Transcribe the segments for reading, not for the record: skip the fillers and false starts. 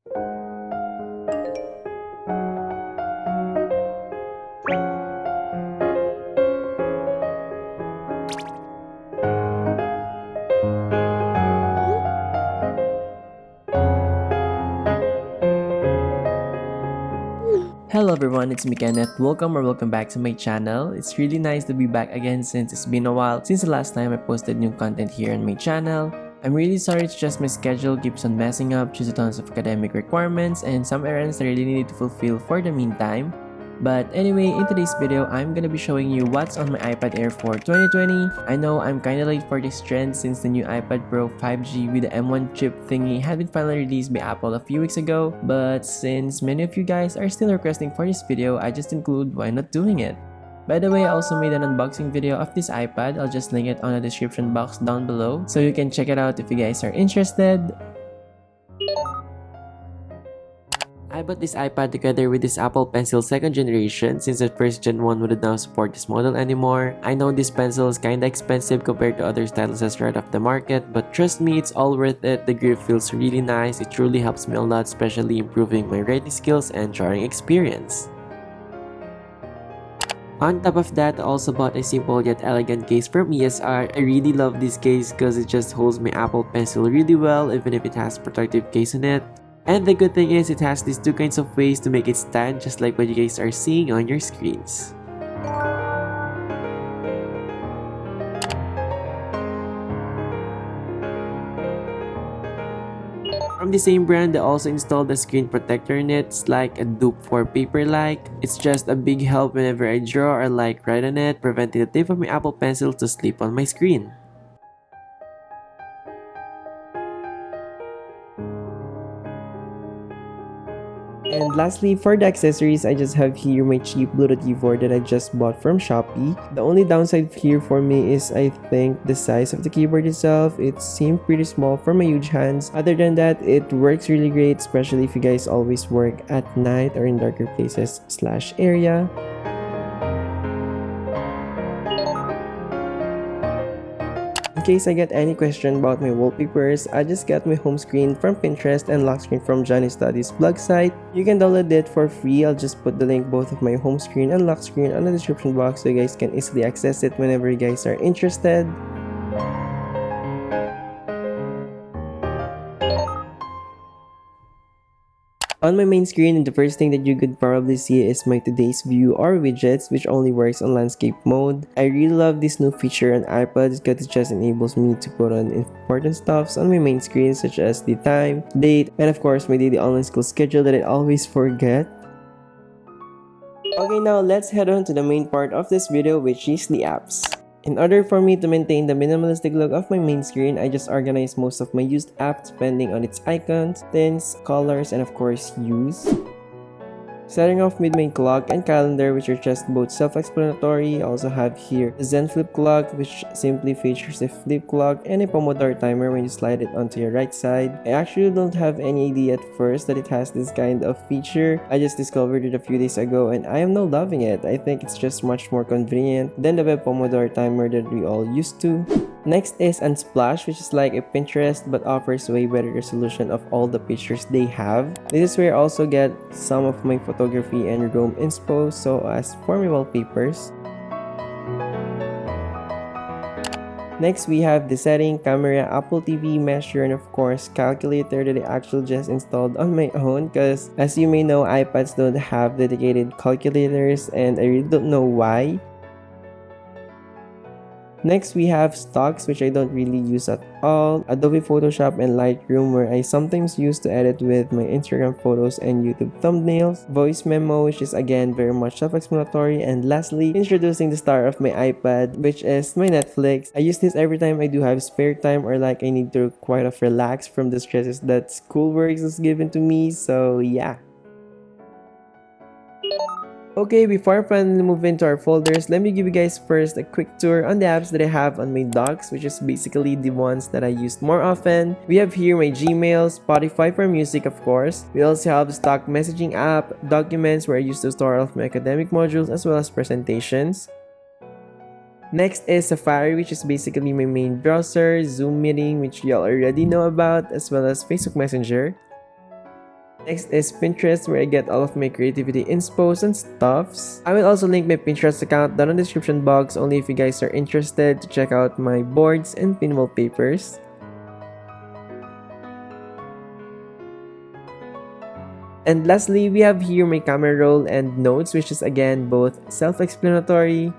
Hello everyone, it's me Kenneth. Welcome back to my channel. It's really nice to be back again since it's been a while since the last time I posted new content here on my channel. I'm really sorry, it's just my schedule keeps on messing up due to tons of academic requirements and some errands I really need to fulfill for the meantime. But anyway, in today's video, I'm gonna be showing you what's on my iPad Air for 2020. I know I'm kinda late for this trend since the new iPad Pro 5G with the M1 chip thingy had been finally released by Apple a few weeks ago. But since many of you guys are still requesting for this video, I just include why not doing it. By the way, I also made an unboxing video of this iPad. I'll just link it on the description box down below so you can check it out if you guys are interested. I bought this iPad together with this Apple Pencil 2nd generation since the 1st Gen 1 wouldn't now support this model anymore. I know this pencil is kinda expensive compared to other styluses right off the market, but trust me, it's all worth it. The grip feels really nice. It truly helps me a lot, especially improving my writing skills and drawing experience. On top of that, I also bought a simple yet elegant case from ESR. I really love this case because it just holds my Apple Pencil really well even if it has a protective case on it. And the good thing is it has these two kinds of ways to make it stand, just like what you guys are seeing on your screens. From the same brand, I also installed a screen protector in it. It's like a dupe for paper-like. It's just a big help whenever I draw or write on it, preventing the tip of my Apple Pencil to slip on my screen. And lastly, for the accessories, I just have here my cheap Bluetooth keyboard that I just bought from Shopee. The only downside here for me is I think the size of the keyboard itself. It seemed pretty small for my huge hands. Other than that, it works really great, especially if you guys always work at night or in darker places/area. In case I get any question about my wallpapers, I just got my home screen from Pinterest and lock screen from Johnny Studies blog site. You can download it for free. I'll just put the link both of my home screen and lock screen on the description box so you guys can easily access it whenever you guys are interested. On my main screen, the first thing that you could probably see is my today's view or widgets, which only works on landscape mode. I really love this new feature on iPads because it just enables me to put on important stuffs on my main screen, such as the time, date, and of course my daily online school schedule that I always forget. Okay, now let's head on to the main part of this video, which is the apps. In order for me to maintain the minimalistic look of my main screen, I just organize most of my used apps depending on its icons, tints, colors, and of course hues. Starting off with my clock and calendar, which are just both self-explanatory. I also have here the Zen flip clock, which simply features a flip clock and a Pomodoro timer when you slide it onto your right side. I actually don't have any idea at first that it has this kind of feature. I just discovered it a few days ago and I am now loving it. I think it's just much more convenient than the web Pomodoro timer that we all used to. Next is Unsplash, which is like a Pinterest but offers way better resolution of all the pictures they have. This is where I also get some of my photography and roam inspo, so as for my wallpapers. Next, we have the setting, camera, Apple TV, measure, and of course calculator that I actually just installed on my own because as you may know, iPads don't have dedicated calculators and I really don't know why. Next, we have stocks, which I don't really use at all, Adobe Photoshop and Lightroom, where I sometimes use to edit with my Instagram photos and YouTube thumbnails, voice memo, which is again very much self-explanatory, and lastly, introducing the star of my iPad, which is my Netflix. I use this every time I do have spare time or I need to quite of relax from the stresses that schoolwork is given to me, so yeah. Okay, before I finally move into our folders, let me give you guys first a quick tour on the apps that I have on my docs, which is basically the ones that I use more often. We have here my Gmail, Spotify for music of course. We also have the stock messaging app, Documents where I use to store all of my academic modules as well as presentations. Next is Safari, which is basically my main browser, Zoom meeting, which y'all already know about, as well as Facebook Messenger. Next is Pinterest, where I get all of my creativity inspos and stuffs. I will also link my Pinterest account down in the description box only if you guys are interested to check out my boards and pin wallpapers. And lastly, we have here my camera roll and notes, which is again both self-explanatory.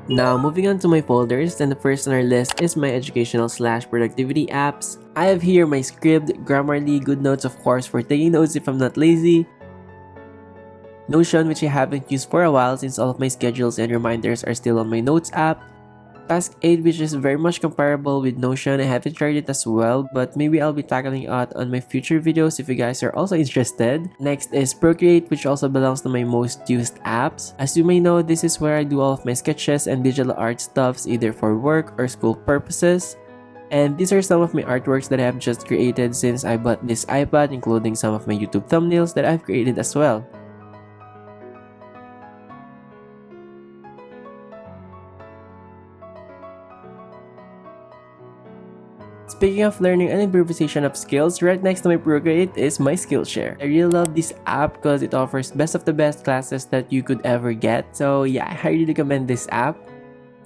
Now, moving on to my folders, then the first on our list is my educational/productivity apps. I have here my Scribd, Grammarly, GoodNotes of course for taking notes if I'm not lazy, Notion, which I haven't used for a while since all of my schedules and reminders are still on my Notes app, Task8, which is very much comparable with Notion. I haven't tried it as well, but maybe I'll be tackling it on my future videos if you guys are also interested. Next is Procreate, which also belongs to my most used apps. As you may know, this is where I do all of my sketches and digital art stuffs either for work or school purposes. And these are some of my artworks that I have just created since I bought this iPad, including some of my YouTube thumbnails that I've created as well. Speaking of learning and improvisation of skills, right next to my Procreate is my Skillshare. I really love this app because it offers best of the best classes that you could ever get. So yeah, I highly recommend this app.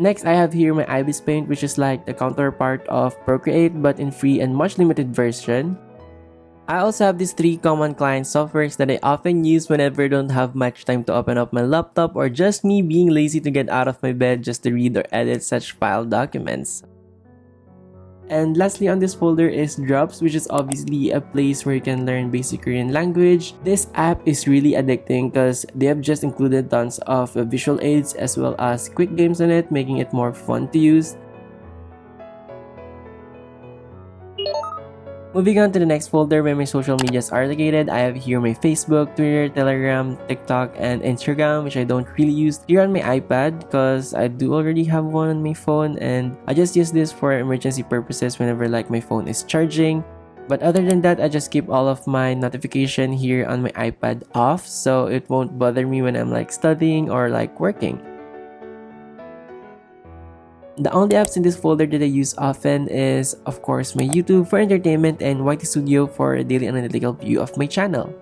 Next, I have here my Ibis Paint, which is like the counterpart of Procreate but in free and much limited version. I also have these 3 common client softwares that I often use whenever I don't have much time to open up my laptop or just me being lazy to get out of my bed just to read or edit such file documents. And lastly on this folder is Drops, which is obviously a place where you can learn basic Korean language. This app is really addicting because they have just included tons of visual aids as well as quick games on it, making it more fun to use. Moving on to the next folder where my social medias are located, I have here my Facebook, Twitter, Telegram, TikTok, and Instagram, which I don't really use here on my iPad because I do already have one on my phone and I just use this for emergency purposes whenever like my phone is charging. But other than that, I just keep all of my notification here on my iPad off so it won't bother me when I'm like studying or like working. The only apps in this folder that I use often is, of course, my YouTube for entertainment and YT Studio for a daily analytical view of my channel.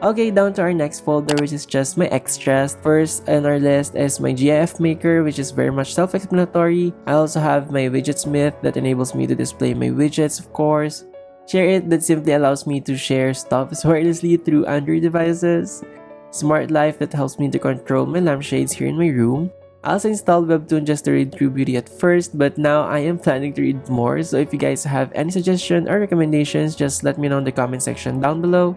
Okay, down to our next folder, which is just my extras. First on our list is my GIF maker, which is very much self-explanatory. I also have my widgetsmith that enables me to display my widgets, of course. ShareIt that simply allows me to share stuff wirelessly through Android devices. Smart Life that helps me to control my lampshades here in my room. I also installed Webtoon just to read True Beauty at first, but now I am planning to read more, so if you guys have any suggestions or recommendations, just let me know in the comment section down below.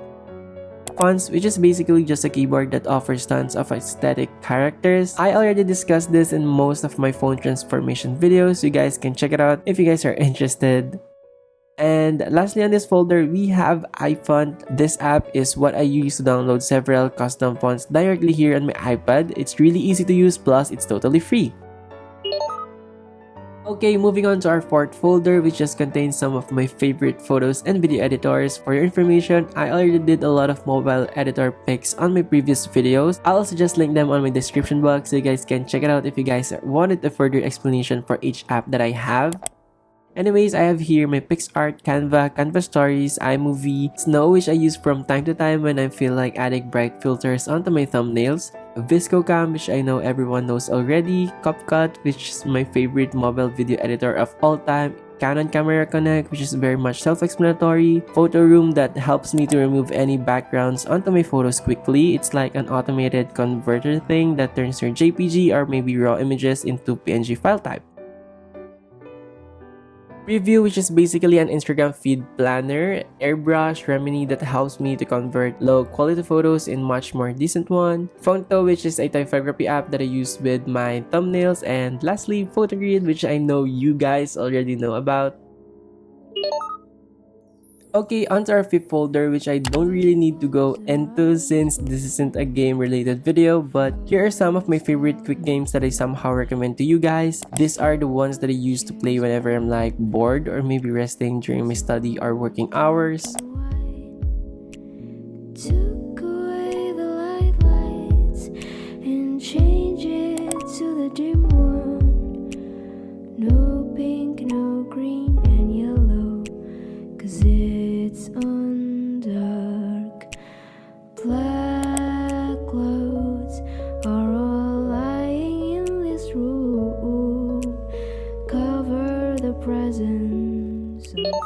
Fonts, which is basically just a keyboard that offers tons of aesthetic characters. I already discussed this in most of my phone transformation videos, so you guys can check it out if you guys are interested. And lastly on this folder, we have iFont. This app is what I use to download several custom fonts directly here on my iPad. It's really easy to use, plus it's totally free. Okay, moving on to our fourth folder, which just contains some of my favorite photos and video editors. For your information, I already did a lot of mobile editor pics on my previous videos. I'll also just link them on my description box so you guys can check it out if you guys wanted a further explanation for each app that I have. Anyways, I have here my PixArt, Canva, Canva Stories, iMovie, Snow, which I use from time to time when I feel like adding bright filters onto my thumbnails, VSCOcam, which I know everyone knows already, CapCut, which is my favorite mobile video editor of all time, Canon Camera Connect, which is very much self-explanatory, Photo Room that helps me to remove any backgrounds onto my photos quickly. It's like an automated converter thing that turns your JPG or maybe RAW images into PNG file type. Preview, which is basically an Instagram feed planner, Airbrush, Remini that helps me to convert low quality photos in much more decent one, Fonto, which is a typography app that I use with my thumbnails, and lastly, Photogrid, which I know you guys already know about. Okay, onto our fifth folder, which I don't really need to go into since this isn't a game related video, but here are some of my favorite quick games that I somehow recommend to you guys. These are the ones that I use to play whenever I'm like bored or maybe resting during my study or working hours. Took away the lights and changed it to the dim one. No pink, no green and yellow, 'cause it's on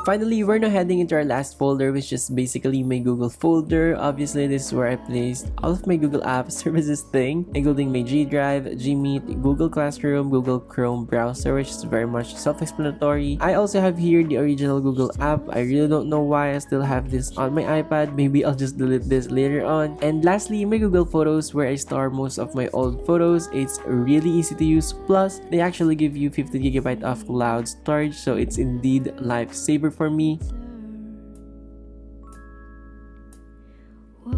Finally, we're now heading into our last folder, which is basically my Google folder. Obviously, this is where I placed all of my Google Apps services thing, including my G Drive, Gmeet, Google Classroom, Google Chrome browser, which is very much self-explanatory. I also have here the original Google app. I really don't know why I still have this on my iPad. Maybe I'll just delete this later on. And lastly, my Google Photos, where I store most of my old photos. It's really easy to use. Plus, they actually give you 50GB of cloud storage, so it's indeed a lifesaver for me.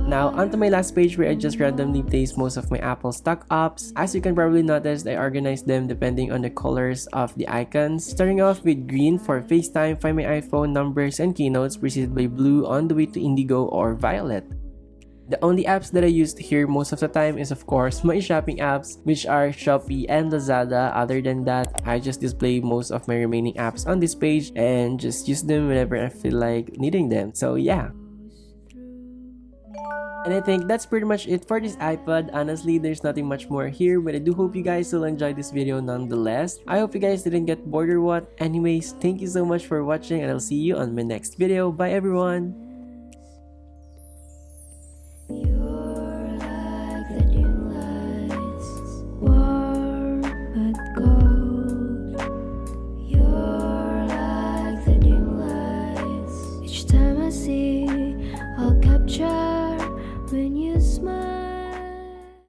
Now, onto my last page where I just randomly placed most of my Apple stock apps. As you can probably notice, I organized them depending on the colors of the icons. Starting off with green for FaceTime, Find My iPhone, Numbers, and Keynotes, preceded by blue on the way to indigo or violet. The only apps that I used here most of the time is of course my shopping apps, which are Shopee and Lazada. Other than that, I just display most of my remaining apps on this page and just use them whenever I feel like needing them. So yeah. And I think that's pretty much it for this iPad. Honestly, there's nothing much more here, but I do hope you guys will enjoy this video nonetheless. I hope you guys didn't get bored or what. Anyways, thank you so much for watching and I'll see you on my next video. Bye everyone!